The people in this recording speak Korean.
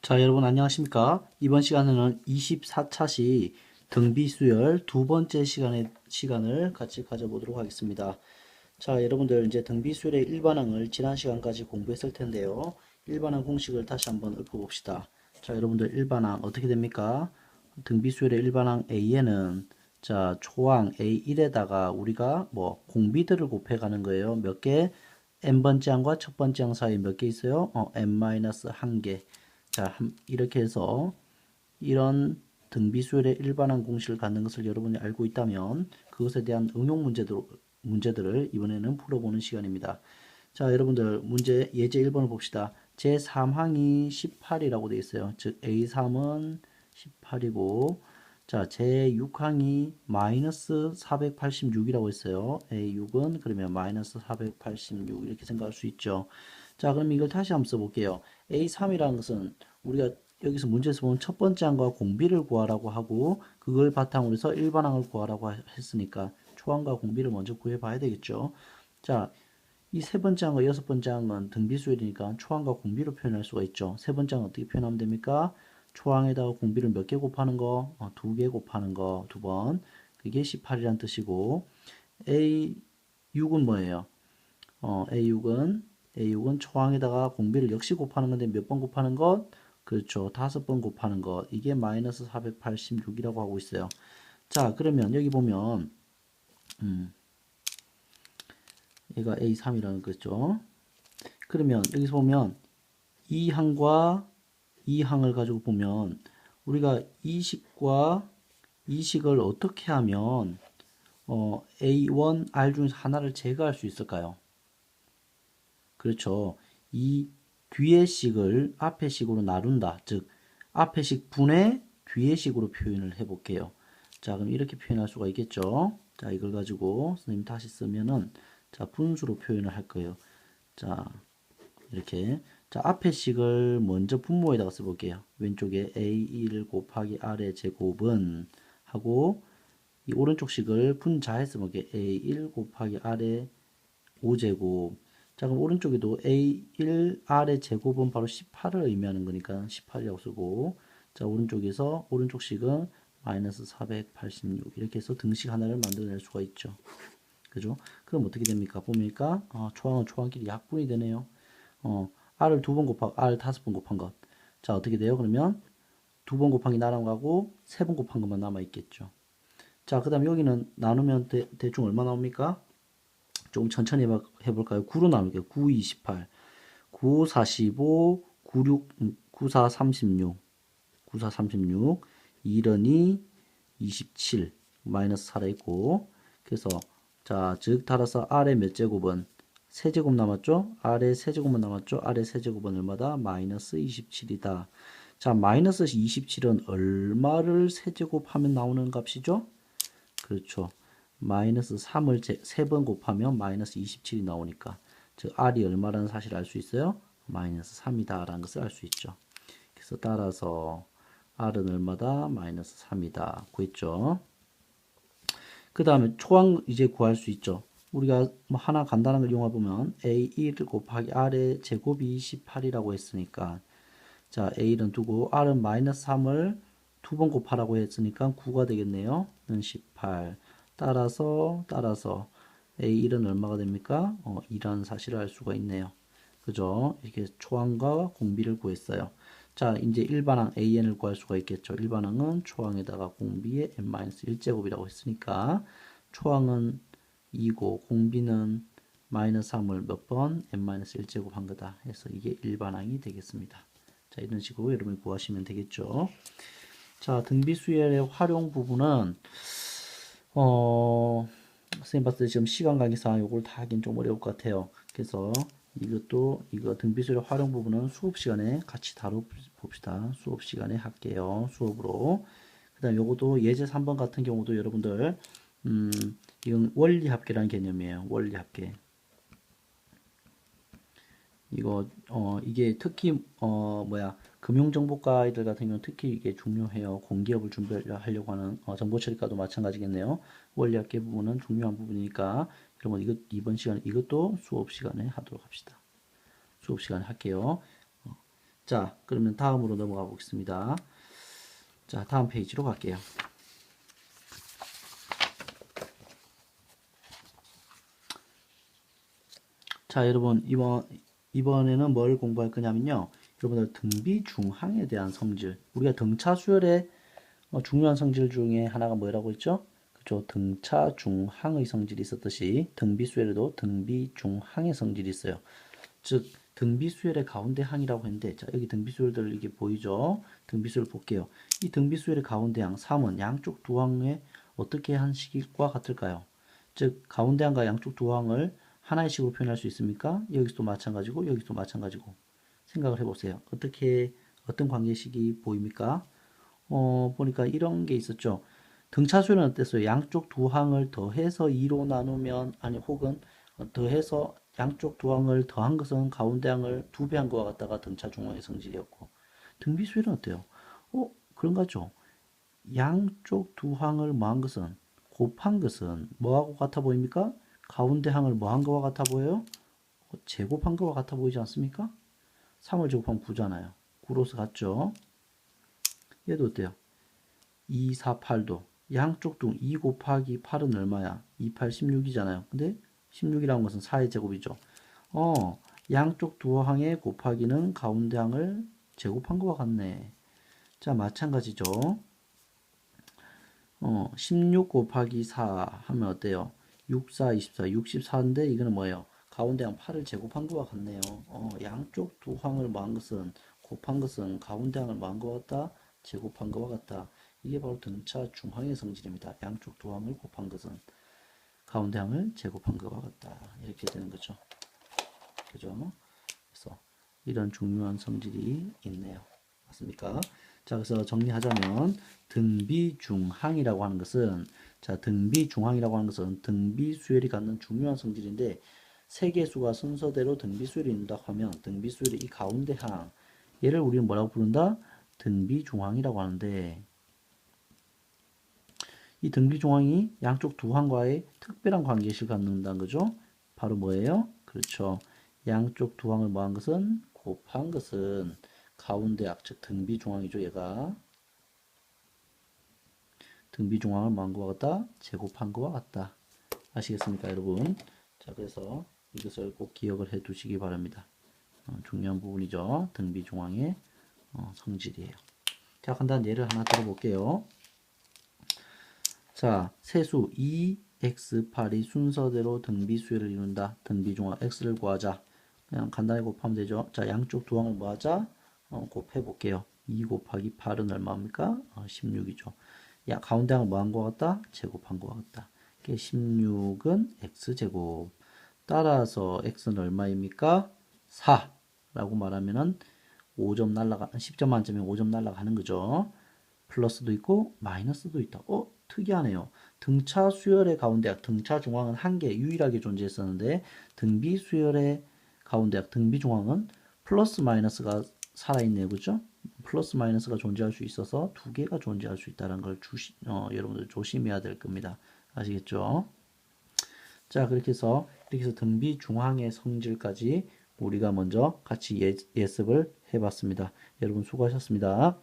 자, 여러분 안녕하십니까? 이번 시간에는 24차시 등비수열 두 번째 시간을 같이 가져보도록 하겠습니다. 자, 여러분들 이제 등비수열의 일반항을 지난 시간까지 공부했을 텐데요. 일반항 공식을 다시 한번 읊어봅시다. 자, 여러분들 일반항 어떻게 됩니까? 등비수열의 일반항 A에는 자, 초항 A1에다가 우리가 뭐 공비들을 곱해가는 거예요. 몇 개? n번째 항과 첫 번째 항 사이에 몇 개 있어요? n-1개. 자, 이렇게 해서 이런 등비수열의 일반항 공식을 갖는 것을 여러분이 알고 있다면 그것에 대한 응용 문제들을 이번에는 풀어보는 시간입니다. 자, 여러분들 문제 예제 1번을 봅시다. 제3항이 18이라고 되어 있어요. 즉 A3은 18이고 자, 제6항이 마이너스 486이라고 했어요. A6은 그러면 마이너스 486 이렇게 생각할 수 있죠. 자, 그럼 이걸 다시 한번 써볼게요. A3이라는 것은 우리가 여기서 문제에서 보면 첫 번째 항과 공비를 구하라고 하고 그걸 바탕으로 해서 일반항을 구하라고 했으니까 초항과 공비를 먼저 구해봐야 되겠죠. 자, 이 세 번째 항과 여섯 번째 항은 등비수열이니까 초항과 공비로 표현할 수가 있죠. 세 번째 항은 어떻게 표현하면 됩니까? 초항에다가 공비를 몇 개 곱하는 거? 두 개 곱하는 거 두 번. 그게 18이란 뜻이고 A6은 뭐예요? A6은 초항에다가 공비를 역시 곱하는 건데 몇 번 곱하는 것? 그렇죠. 다섯 번 곱하는 것. 이게 마이너스 486이라고 하고 있어요. 자, 그러면 여기 보면 얘가 A3이라는 거죠. 그러면 여기서 보면 이 항과 이 항을 가지고 보면 우리가 이식과 이식을 어떻게 하면 A1, R 중에서 하나를 제거할 수 있을까요? 그렇죠. 이 뒤의 식을 앞의 식으로 나눈다. 즉 앞의 식 분의 뒤의 식으로 표현을 해볼게요. 자, 그럼 이렇게 표현할 수가 있겠죠. 자, 이걸 가지고 선생님 다시 쓰면은 자, 분수로 표현을 할 거예요. 자, 이렇게. 자, 앞의 식을 먼저 분모에다가 써볼게요. 왼쪽에 A1 곱하기 R의 제곱은 하고 이 오른쪽 식을 분자에 써볼게요. A1 곱하기 R의 5제곱. 자, 그럼 오른쪽에도 A1R의 제곱은 바로 18을 의미하는 거니까 18이라고 쓰고 자, 오른쪽에서 오른쪽 식은 마이너스 486 이렇게 해서 등식 하나를 만들어낼 수가 있죠. 그죠? 그럼 어떻게 됩니까? 보니까 초항은 초항끼리 약분이 되네요. R을 두 번 곱하고 R 다섯 번 곱한 것. 자, 어떻게 돼요? 그러면 두 번 곱한 게 날아가고 세 번 곱한 것만 남아 있겠죠. 자, 그다음 여기는 나누면 대충 얼마 나옵니까? 조금 천천히 해볼까요? 9로 나눌게요. 9, 28, 9, 45, 96, 94, 36, 94, 36, 2런이 27, 마이너스 살아있고, 그래서, 자, 즉, 따라서 R의 몇 제곱은 세제곱 남았죠? R의 세제곱만 남았죠? R의 세제곱은 얼마다? 마이너스 27이다. 자, 마이너스 27은 얼마를 세제곱하면 나오는 값이죠? 그렇죠. 마이너스 3을 3번 곱하면 마이너스 27이 나오니까 즉 R이 얼마라는 사실을 알 수 있어요? 마이너스 3이다 라는 것을 알 수 있죠. 그래서 따라서 R은 얼마다? 마이너스 3이다 구했죠. 그 다음에 초항 이제 구할 수 있죠. 우리가 뭐 하나 간단한 걸 이용해보면 A1 곱하기 R의 제곱이 28이라고 했으니까 자 A1은 두고 R은 마이너스 3을 두 번 곱하라고 했으니까 9가 되겠네요. 는 18 따라서 A1은 얼마가 됩니까? 2라는 사실을 알 수가 있네요. 그죠? 이렇게 초항과 공비를 구했어요. 자, 이제 일반항 AN을 구할 수가 있겠죠. 일반항은 초항에다가 공비의 n-1제곱이라고 했으니까 초항은 2고 공비는 마이너스 3을 몇 번? n-1제곱 한 거다. 해서 이게 일반항이 되겠습니다. 자, 이런 식으로 여러분이 구하시면 되겠죠. 자, 등비수열의 활용 부분은 선생님 봤을 때 지금 시간 관계상 요걸 다 하긴 좀 어려울 것 같아요. 그래서 이거 등비수열 활용 부분은 수업 시간에 같이 다뤄봅시다. 수업 시간에 할게요. 수업으로. 그 다음 요것도 예제 3번 같은 경우도 여러분들 이건 원리합계라는 개념이에요. 원리합계. 이게 특히 금융정보과이들 같은 경우는 특히 이게 중요해요. 공기업을 준비하려고 하는 정보처리과도 마찬가지겠네요. 원리학계 부분은 중요한 부분이니까 여러분 이번 시간에 이것도 수업 시간에 하도록 합시다. 수업 시간에 할게요. 자, 그러면 다음으로 넘어가 보겠습니다. 자, 다음 페이지로 갈게요. 자, 여러분, 이번에는 뭘 공부할 거냐면요. 여러분들 등비 중항에 대한 성질. 우리가 등차 수열의 중요한 성질 중에 하나가 뭐라고 했죠? 그죠? 등차 중항의 성질이 있었듯이 등비 수열에도 등비 중항의 성질이 있어요. 즉, 등비 수열의 가운데 항이라고 했는데, 자, 여기 등비 수열들 이게 보이죠? 등비 수열 볼게요. 이 등비 수열의 가운데 항 3은 양쪽 두 항에 어떻게 한 식과 같을까요? 즉, 가운데 항과 양쪽 두 항을 하나의 식으로 표현할 수 있습니까? 여기서도 마찬가지고, 여기서도 마찬가지고. 생각을 해보세요. 어떤 관계식이 보입니까? 보니까 이런 게 있었죠. 등차수는 어땠어요? 양쪽 두 항을 더해서 2로 나누면, 아니, 혹은 더해서 양쪽 두 항을 더한 것은 가운데 항을 2배 한 것과 같다가 등차 중항의 성질이었고, 등비수열은 어때요? 그런 거죠. 양쪽 두 항을 뭐한 것은, 곱한 것은 뭐하고 같아 보입니까? 가운데 항을 뭐한 것과 같아 보여요? 제곱한 것과 같아 보이지 않습니까? 3을 제곱하면 9잖아요. 9로서 같죠? 얘도 어때요? 2, 4, 8도 양쪽 중 2 곱하기 8은 얼마야? 2, 8, 16이잖아요. 근데 16이라는 것은 4의 제곱이죠. 양쪽 두 항의 곱하기는 가운데 항을 제곱한 것과 같네. 자, 마찬가지죠. 16 곱하기 4 하면 어때요? 6, 4, 24, 64인데 이거는 뭐예요? 가운데 항 8을 제곱한 것과 같네요. 양쪽 두 항을 뭐한 것은 곱한 것은 가운데 항을 뭐한 것 같다? 제곱한 것과 같다. 이게 바로 등차 중항의 성질입니다. 양쪽 두 항을 곱한 것은 가운데 항을 제곱한 것과 같다. 이렇게 되는 거죠. 그죠? 그래서 이런 중요한 성질이 있네요. 맞습니까? 자, 그래서 정리하자면 등비중항이라고 하는 것은 자, 등비중항이라고 하는 것은 등비수열이 갖는 중요한 성질인데 세 개수가 순서대로 등비수열이 있는다고 하면 등비수열의 이 가운데 항 얘를 우리는 뭐라고 부른다? 등비중항이라고 하는데 이 등비중항이 양쪽 두 항과의 특별한 관계식을 갖는다는 거죠. 바로 뭐예요? 그렇죠. 양쪽 두 항을 뭐한 것은 곱한 것은 가운데 즉 등비중항이죠. 얘가 등비중항을 뭐한 것과 같다? 제곱한 것과 같다. 아시겠습니까, 여러분? 자, 그래서 이것을 꼭 기억을 해 두시기 바랍니다. 중요한 부분이죠. 등비중항의 성질이에요. 자, 간단한 예를 하나 들어볼게요. 자, 세수 2x8이 순서대로 등비수열을 이룬다. 등비중항 x를 구하자. 그냥 간단히 곱하면 되죠. 자, 양쪽 두 항을 뭐하자? 곱해 볼게요. 2 곱하기 8은 얼마입니까? 16이죠. 야, 가운데 항을 뭐한 것 같다? 제곱한 것 같다. 16은 x제곱. 따라서 x는 얼마입니까? 4라고 말하면은 5점 날라가, 10점 만점에 5점 날라가는 거죠. 플러스도 있고 마이너스도 있다. 특이하네요. 등차 수열의 가운데 등차 중앙은 한 개 유일하게 존재했었는데 등비 수열의 가운데 등비 중앙은 플러스 마이너스가 살아있네요. 그죠? 플러스 마이너스가 존재할 수 있어서 두 개가 존재할 수 있다는 걸 여러분들 조심해야 될 겁니다. 아시겠죠? 자, 이렇게 해서 등비 중앙의 성질까지 우리가 먼저 같이 예습을 해봤습니다. 여러분 수고하셨습니다.